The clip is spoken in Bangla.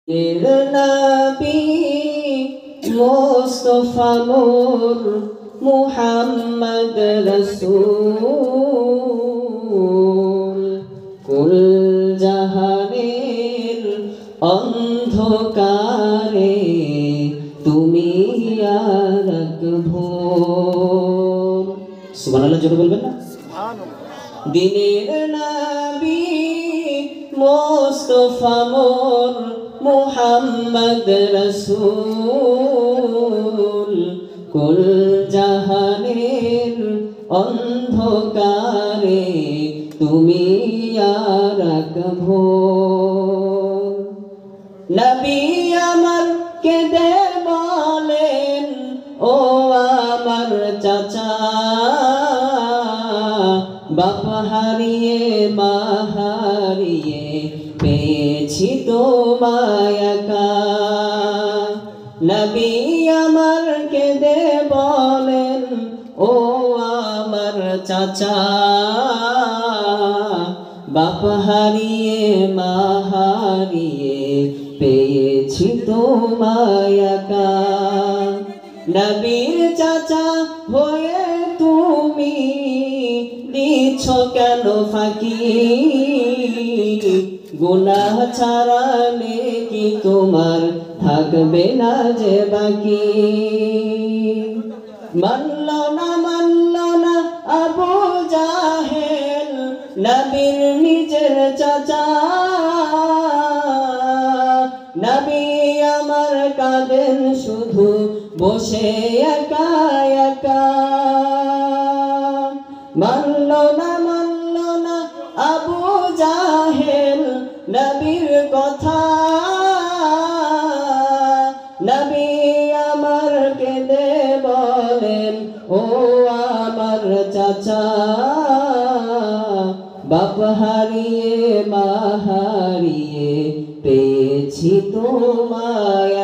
এর নবী মুস্তাফা নূর মুহাম্মদ রাসূল কুল জাহানের অন্ধকারে তুমি আর এক ভোর। সুবহানাল্লাহ জোরে বলবেন না? দিনের নবী মুস্তাফা নূর মুহাম্মদ রাসূল কুল জাহানের অন্ধকারে তুমি আর এক ভোর। নবী আমার কেঁদে বলেন ও আমার চাচা, বাপ হারিয়ে মা হারিয়ে পেয়েছি তোমায় একা। নবী আমার কেঁদে বলেন ও আমার চাচা, বাপ হারিয়ে মা হারিয়ে পেয়েছি তোমায় একা। নবীর চাচা হয়ে তুমি দিচ্ছ কেন ফাঁকি, গুনাহ ছাড়া নেকি তোমার থাকবে না যে বাকি। মানল না আবু জাহেল নবীর নিজের চাচা, নবী আমার কাঁদেন শুধু বসে একা একা। মানল না আবু জাহেল নবীর কথা, নবী আমার কেঁদে বলেন ও আমার চাচা, বাপ হারিয়ে মা হারিয়ে পেয়েছি তোমায়